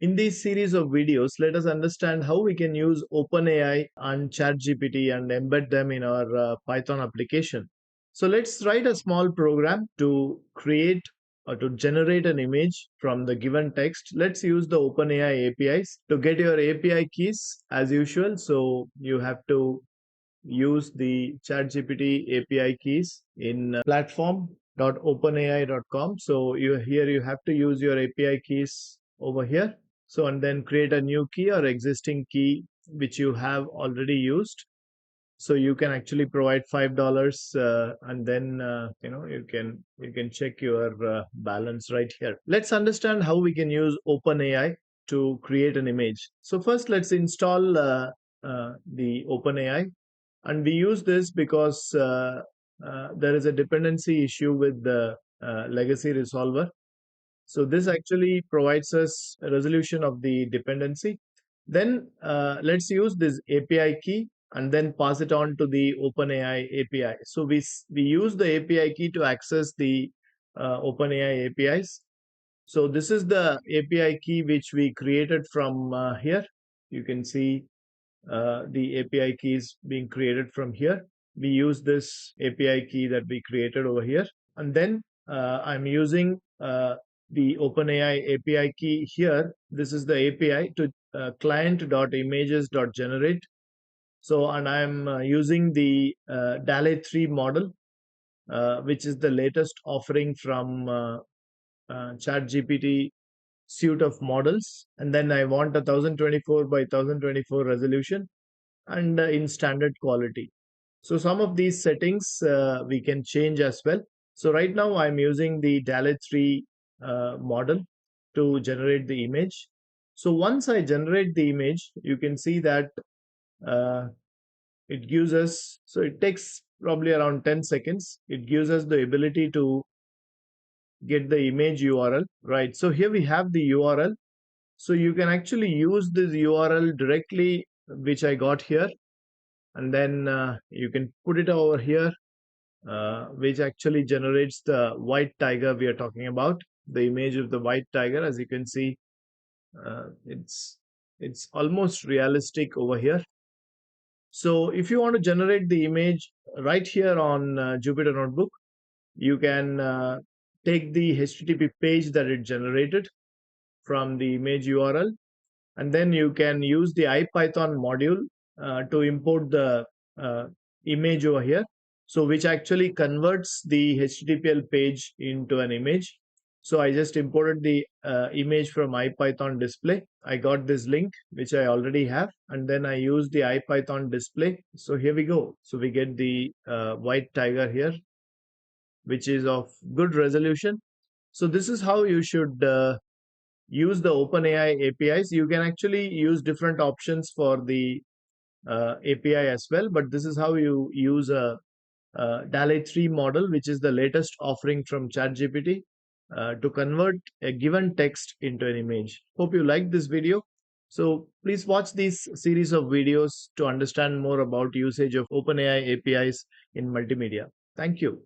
In this series of videos, let us understand how we can use OpenAI and ChatGPT and embed them in our Python application. So let's write a small program to create or to generate an image from the given text. Let's use the OpenAI APIs. To get your API keys as usual, so you have to use the ChatGPT API keys in platform.openai.com. So you have to use your API keys over here. So and then create a new key or existing key which you have already used. So you can actually provide $5 and then you can check your balance right here. Let's understand how we can use OpenAI to create an image. So first let's install the OpenAI, and we use this because there is a dependency issue with the legacy resolver. So this actually provides us a resolution of the dependency. Then let's use this API key and then pass it on to the OpenAI API. So we use the API key to access the OpenAI APIs. So this is the API key which we created from here. You can see the API keys being created from here. We use this API key that we created over here. And then I'm using the OpenAI API key here. This is the API to client.images.generate. So, and I'm using the DALL-E 3 model, which is the latest offering from ChatGPT suite of models. And then I want a 1024 by 1024 resolution and in standard quality. So some of these settings we can change as well. So right now I'm using the DALL-E 3 model to generate the image. So once I generate the image, you can see that uh, it gives us, so it takes probably around 10 seconds. It gives us the ability to get the image URL, right? So here we have the URL. So you can actually use this URL directly, which I got here, and then you can put it over here, which actually generates the white tiger we are talking about, the image of the white tiger. As you can see, it's almost realistic over here. So if you want to generate the image right here on Jupyter Notebook, you can take the HTTP page that it generated from the image URL, and then you can use the IPython module to import the image over here, so which actually converts the HTTPL page into an image. So I just imported the image from IPython display. I got this link which I already have, and then I use the IPython display. So here we go. So we get the white tiger here, which is of good resolution. So this is how you should use the OpenAI APIs. You can actually use different options for the API as well, but this is how you use a DALL-E 3 model, which is the latest offering from ChatGPT, to convert a given text into an image. Hope you liked this video. So please watch this series of videos to understand more about usage of OpenAI APIs in multimedia. Thank you.